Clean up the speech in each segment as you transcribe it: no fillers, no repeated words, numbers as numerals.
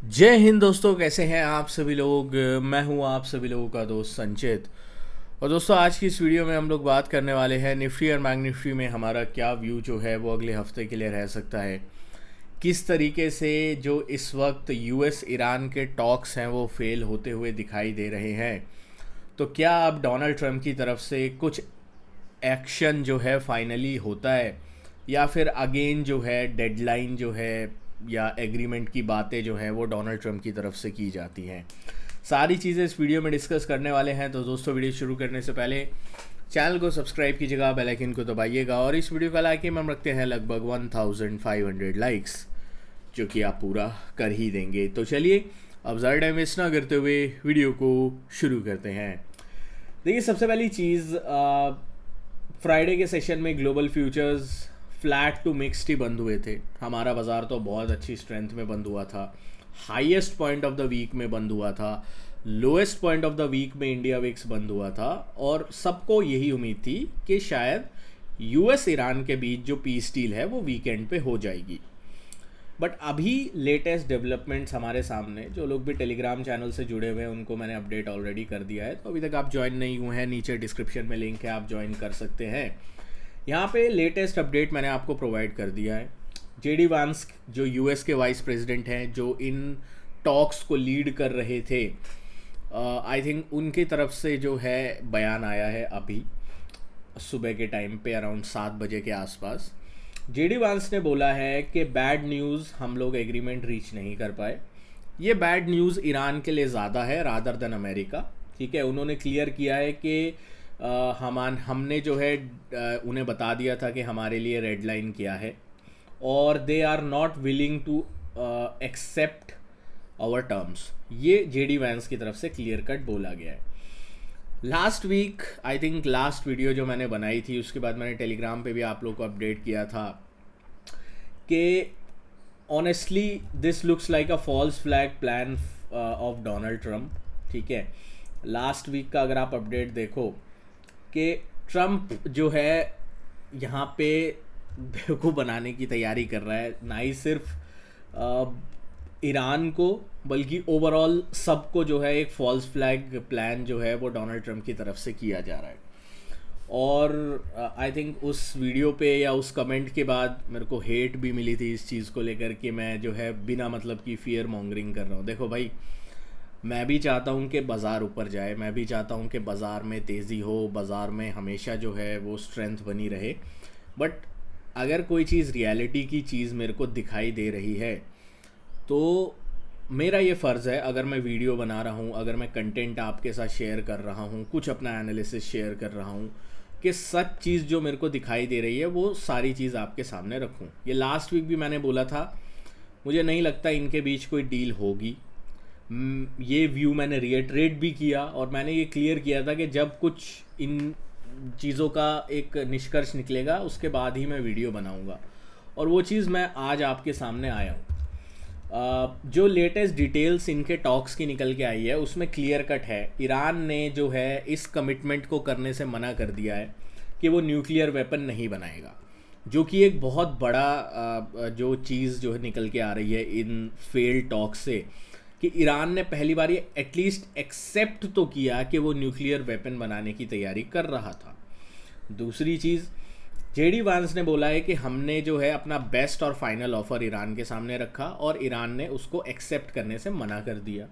जय हिंद दोस्तों, कैसे हैं आप सभी लोग। मैं हूं आप सभी लोगों का दोस्त संचित। और दोस्तों, आज की इस वीडियो में हम लोग बात करने वाले हैं निफ्टी और बैंक निफ्टी में हमारा क्या व्यू जो है वो अगले हफ्ते के लिए रह सकता है। किस तरीके से जो इस वक्त यूएस ईरान के टॉक्स हैं वो फेल होते हुए दिखाई दे रहे हैं। तो क्या अब डोनाल्ड ट्रम्प की तरफ से कुछ एक्शन जो है फाइनली होता है, या फिर अगेन जो है डेडलाइन जो है या एग्रीमेंट की बातें जो हैं वो डोनाल्ड ट्रम्प की तरफ से की जाती हैं। सारी चीज़ें इस वीडियो में डिस्कस करने वाले हैं। तो दोस्तों, वीडियो शुरू करने से पहले चैनल को सब्सक्राइब कीजिएगा, बेल आइकन को दबाइएगा और इस वीडियो का लाइक हम रखते हैं लगभग 1500 लाइक्स, जो कि आप पूरा कर ही देंगे। तो चलिए अब ज़्यादा टाइम वेस्ट ना करते हुए वीडियो को शुरू करते हैं। देखिए, सबसे पहली चीज़, फ्राइडे के सेशन में global futures flat to mixed ही बंद हुए थे। हमारा बाज़ार तो बहुत अच्छी स्ट्रेंथ में बंद हुआ था, highest point of the week में बंद हुआ था, lowest point of the week में इंडिया विक्स बंद हुआ था। और सबको यही उम्मीद थी कि शायद यूएस ईरान के बीच जो पीस डील है वो वीकेंड पे हो जाएगी। बट अभी लेटेस्ट डेवलपमेंट्स हमारे सामने, जो लोग भी टेलीग्राम चैनल से जुड़े हुए हैं उनको मैंने अपडेट ऑलरेडी कर दिया है। तो अभी तक आप ज्वाइन नहीं हुए हैं, नीचे डिस्क्रिप्शन में लिंक है, आप ज्वाइन कर सकते हैं। यहाँ पे लेटेस्ट अपडेट मैंने आपको प्रोवाइड कर दिया है। जेडी वांस जो यूएस के वाइस प्रेसिडेंट हैं, जो इन टॉक्स को लीड कर रहे थे, आई थिंक उनकी तरफ से जो है बयान आया है अभी सुबह के टाइम पे अराउंड 7 बजे के आसपास। जेडी वांस ने बोला है कि बैड न्यूज़, हम लोग एग्रीमेंट रीच नहीं कर पाए। ये बैड न्यूज़ ईरान के लिए ज़्यादा है रादर देन अमेरिका। ठीक है, उन्होंने क्लियर किया है कि हमने जो है उन्हें बता दिया था कि हमारे लिए रेड लाइन क्या है, और they are not willing to accept our terms. ये जेडी वैंस की तरफ से क्लियर कट बोला गया है। Last week, I think last video जो मैंने बनाई थी उसके बाद मैंने टेलीग्राम पे भी आप लोग को अपडेट किया था कि honestly this looks like a false flag plan of Donald Trump. ठीक है, लास्ट वीक का अगर आप अपडेट देखो कि ट्रम्प जो है यहाँ पे बेवकूफ़ बनाने की तैयारी कर रहा है, ना ही सिर्फ ईरान को बल्कि ओवरऑल सबको जो है एक फॉल्स फ्लैग प्लान जो है वो डोनाल्ड ट्रम्प की तरफ से किया जा रहा है। और आई थिंक उस वीडियो पे या उस कमेंट के बाद मेरे को हेट भी मिली थी इस चीज़ को लेकर कि मैं जो है बिना मतलब की फियर मॉन्गरिंग कर रहा हूँ। देखो भाई, मैं भी चाहता हूँ कि बाज़ार ऊपर जाए, मैं भी चाहता हूँ कि बाज़ार में तेज़ी हो, बाज़ार में हमेशा जो है वो स्ट्रेंथ बनी रहे। बट अगर कोई चीज़ रियलिटी की चीज़ मेरे को दिखाई दे रही है तो मेरा ये फ़र्ज़ है, अगर मैं वीडियो बना रहा हूँ, अगर मैं कंटेंट आपके साथ शेयर कर रहा हूँ, कुछ अपना एनालिसिस शेयर कर रहा हूँ, कि सच चीज़ जो मेरे को दिखाई दे रही है वो सारी चीज़ आपके सामने रखूँ। ये लास्ट वीक भी मैंने बोला था, मुझे नहीं लगता इनके बीच कोई डील होगी। ये व्यू मैंने रिएटरेट भी किया और मैंने ये क्लियर किया था कि जब कुछ इन चीज़ों का एक निष्कर्ष निकलेगा उसके बाद ही मैं वीडियो बनाऊंगा, और वो चीज़ मैं आज आपके सामने आया हूँ। जो लेटेस्ट डिटेल्स इनके टॉक्स की निकल के आई है उसमें क्लियर कट है, ईरान ने जो है इस कमिटमेंट को करने से मना कर दिया है कि वो न्यूक्लियर वेपन नहीं बनाएगा, जो कि एक बहुत बड़ा जो चीज़ जो है निकल के आ रही है इन फेल्ड टॉक्स से, कि ईरान ने पहली बार ये एटलीस्ट एक्सेप्ट तो किया कि वो न्यूक्लियर वेपन बनाने की तैयारी कर रहा था। दूसरी चीज़, जेडी वांस ने बोला है कि हमने जो है अपना बेस्ट और फाइनल ऑफर ईरान के सामने रखा और ईरान ने उसको एक्सेप्ट करने से मना कर दिया।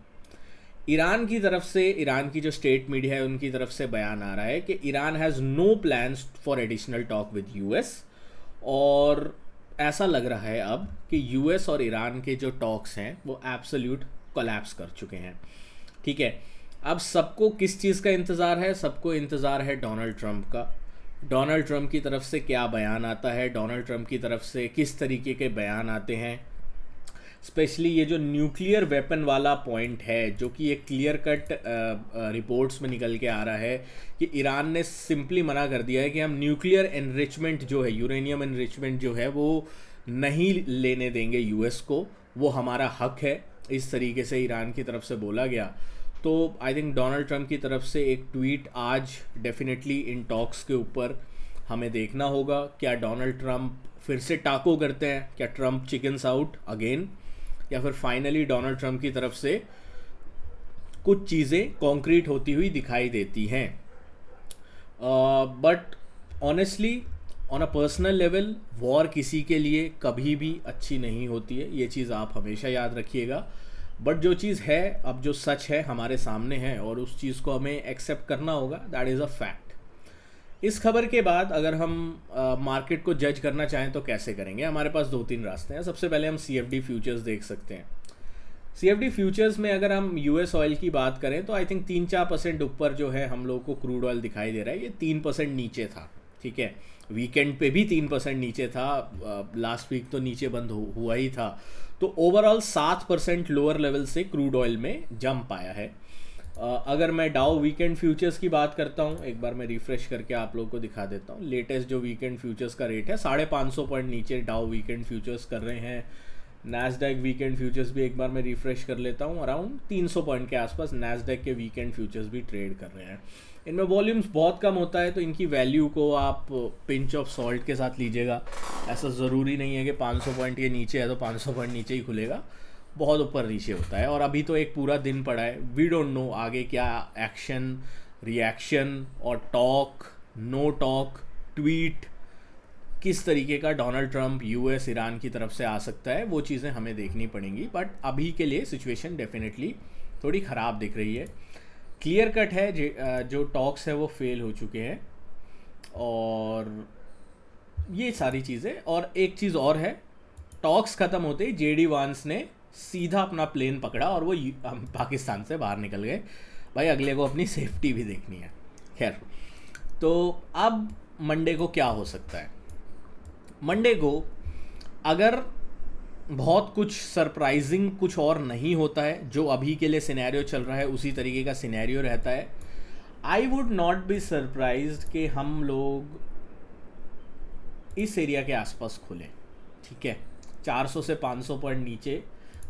ईरान की तरफ से, ईरान की जो स्टेट मीडिया है उनकी तरफ से बयान आ रहा है कि Iran has no plans for additional talk with US, और ऐसा लग रहा है अब कि यूएस और ईरान के जो टॉक्स हैं वो एब्सोल्यूट कोलैप्स कर चुके हैं। ठीक है, अब सबको किस चीज़ का इंतज़ार है? सबको इंतज़ार है डोनाल्ड ट्रंप का। डोनाल्ड ट्रंप की तरफ से क्या बयान आता है, डोनाल्ड ट्रंप की तरफ से किस तरीके के बयान आते हैं। स्पेशली ये जो न्यूक्लियर वेपन वाला पॉइंट है, जो कि एक क्लियर कट रिपोर्ट्स में निकल के आ रहा है कि ईरान ने सिंपली मना कर दिया है कि हम न्यूक्लियर एनरिचमेंट जो है, यूरेनियम एनरिचमेंट जो है वो नहीं लेने देंगे यूएस को, वो हमारा हक है। इस तरीके से ईरान की तरफ से बोला गया। तो आई थिंक डोनाल्ड ट्रंप की तरफ से एक ट्वीट आज डेफिनेटली इन टॉक्स के ऊपर हमें देखना होगा। क्या डोनाल्ड ट्रंप फिर से टाको करते हैं? क्या ट्रंप चिकन्स आउट अगेन, या फिर फाइनली डोनाल्ड ट्रंप की तरफ से कुछ चीज़ें कॉन्क्रीट होती हुई दिखाई देती हैं। But honestly on a personal level war किसी के लिए कभी भी अच्छी नहीं होती है, ये चीज़ आप हमेशा याद रखिएगा। बट जो चीज़ है, अब जो सच है हमारे सामने है और उस चीज़ को हमें एक्सेप्ट करना होगा, दैट इज़ अ फैक्ट। इस खबर के बाद अगर हम मार्केट को जज करना चाहें तो कैसे करेंगे? हमारे पास 2-3 रास्ते हैं। सबसे पहले हम CFD फ्यूचर्स देख सकते हैं। CFD फ्यूचर्स में अगर हम US ऑयल की बात करें तो आई थिंक 3-4% ऊपर जो है हम लोग को क्रूड ऑयल दिखाई दे रहा है। ये 3% नीचे था, ठीक है। वीकेंड पे भी 3% नीचे था, लास्ट वीक तो नीचे बंद हुआ ही था। तो ओवरऑल 7% लोअर लेवल से क्रूड ऑयल में जंप आया है। अगर मैं डाउ वीकेंड फ्यूचर्स की बात करता हूँ, एक बार मैं रिफ्रेश करके आप लोगों को दिखा देता हूँ। लेटेस्ट जो वीकेंड फ्यूचर्स का रेट है 550 पॉइंट नीचे डाउ वीकेंड फ्यूचर्स कर रहे हैं। नैस्डैक वीकेंड फ्यूचर्स भी एक बार मैं रिफ्रेश कर लेता हूँ, अराउंड 300 पॉइंट के आसपास नैस्डैक के वीकेंड फ्यूचर्स भी ट्रेड कर रहे हैं। इनमें वॉल्यूम्स बहुत कम होता है तो इनकी वैल्यू को आप पिंच ऑफ सॉल्ट के साथ लीजिएगा। ऐसा ज़रूरी नहीं है कि 500 पॉइंट ये नीचे है तो 500 पॉइंट नीचे ही खुलेगा, बहुत ऊपर नीचे होता है। और अभी तो एक पूरा दिन पड़ा है, वी डोंट नो आगे क्या एक्शन, रिएक्शन और टॉक, नो टॉक, ट्वीट किस तरीके का डोनाल्ड ट्रंप US ईरान की तरफ से आ सकता है, वो चीज़ें हमें देखनी पड़ेंगी। बट अभी के लिए सिचुएशन डेफिनेटली थोड़ी ख़राब दिख रही है। क्लियर कट है जो टॉक्स है वो फेल हो चुके हैं और ये सारी चीज़ें। और एक चीज़ और है, टॉक्स ख़त्म होते ही JD वांस ने सीधा अपना प्लेन पकड़ा और वो पाकिस्तान से बाहर निकल गए। भाई अगले को अपनी सेफ्टी भी देखनी है। खैर, तो अब मंडे को क्या हो सकता है? मंडे को अगर बहुत कुछ सरप्राइजिंग कुछ और नहीं होता है, जो अभी के लिए सिनेरियो चल रहा है उसी तरीके का सिनेरियो रहता है, I would not be surprised कि हम लोग इस एरिया के आसपास खुलें, ठीक है। 400 से 500 पॉइंट नीचे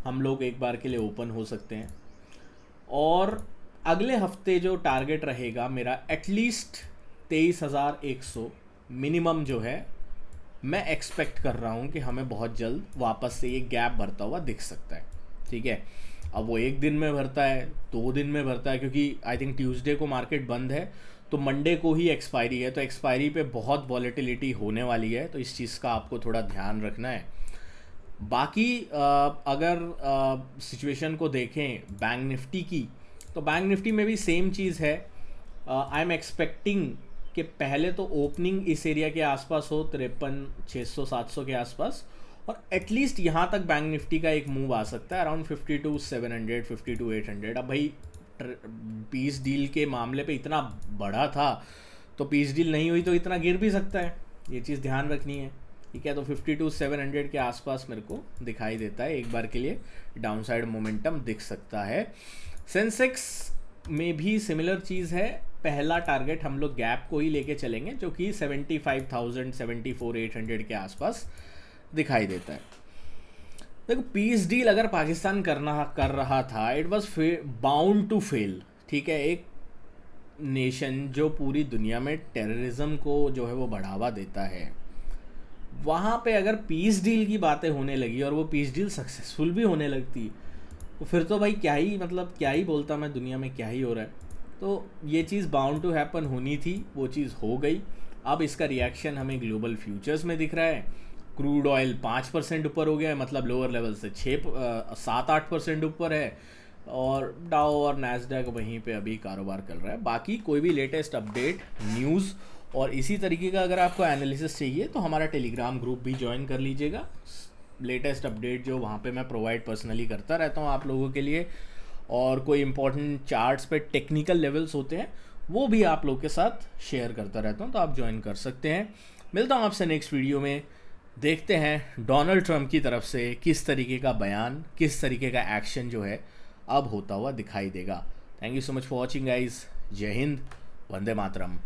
हम लोग एक बार के लिए ओपन हो सकते हैं। और अगले हफ्ते जो टारगेट रहेगा मेरा एटलीस्ट 23,100 मिनिमम जो है, मैं एक्सपेक्ट कर रहा हूँ कि हमें बहुत जल्द वापस से ये गैप भरता हुआ दिख सकता है, ठीक है। अब वो एक दिन में भरता है, 2 दिन में भरता है, क्योंकि आई थिंक ट्यूसडे को मार्केट बंद है तो मंडे को ही एक्सपायरी है, तो एक्सपायरी पे बहुत वॉलेटिलिटी होने वाली है, तो इस चीज़ का आपको थोड़ा ध्यान रखना है। बाकी अगर सिचुएशन को देखें बैंक निफ्टी की, तो बैंक निफ्टी में भी सेम चीज़ है। आई एम एक्सपेक्टिंग कि पहले तो ओपनिंग इस एरिया के आसपास हो, 53,600-700 के आसपास, और एटलीस्ट यहाँ तक बैंक निफ्टी का एक मूव आ सकता है अराउंड 52,700, 52,800। अब भाई पीस डील के मामले पे इतना बड़ा था तो पीस डील नहीं हुई तो इतना गिर भी सकता है, ये चीज़ ध्यान रखनी है, ठीक है। तो 52,700 के आसपास मेरे को दिखाई देता है, एक बार के लिए डाउनसाइड मोमेंटम दिख सकता है। सेंसेक्स में भी सिमिलर चीज़ है, पहला टारगेट हम लोग गैप को ही लेके चलेंगे जो कि 75,000, 74,800 के आसपास दिखाई देता है। देखो, पीस डील अगर पाकिस्तान कर रहा था, it was bound to fail, ठीक है। एक नेशन जो पूरी दुनिया में टेररिज्म को जो है वो बढ़ावा देता है, वहाँ पे अगर पीस डील की बातें होने लगी और वो पीस डील सक्सेसफुल भी होने लगती, तो फिर तो भाई क्या ही बोलता मैं, दुनिया में क्या ही हो रहा है। तो ये चीज़ बाउंड टू हैपन होनी थी, वो चीज़ हो गई। अब इसका रिएक्शन हमें ग्लोबल फ्यूचर्स में दिख रहा है। क्रूड ऑयल 5% ऊपर हो गया है, मतलब लोअर लेवल से 7-8% ऊपर है, और डाउ और नैस्डैक वहीं पे अभी कारोबार कर रहा है। बाकी कोई भी लेटेस्ट अपडेट, न्यूज़ और इसी तरीके का अगर आपको एनालिसिस चाहिए तो हमारा टेलीग्राम ग्रुप भी ज्वाइन कर लीजिएगा। लेटेस्ट अपडेट जो वहाँ पे मैं प्रोवाइड पर्सनली करता रहता हूँ आप लोगों के लिए, और कोई इंपॉर्टेंट चार्ट्स पे टेक्निकल लेवल्स होते हैं वो भी आप लोग के साथ शेयर करता रहता हूँ, तो आप ज्वाइन कर सकते हैं। मिलता हूँ आपसे नेक्स्ट वीडियो में। देखते हैं डोनाल्ड ट्रंप की तरफ से किस तरीके का बयान, किस तरीके का एक्शन जो है अब होता हुआ दिखाई देगा। Thank you so much for watching guys. जय हिंद, वंदे मातरम।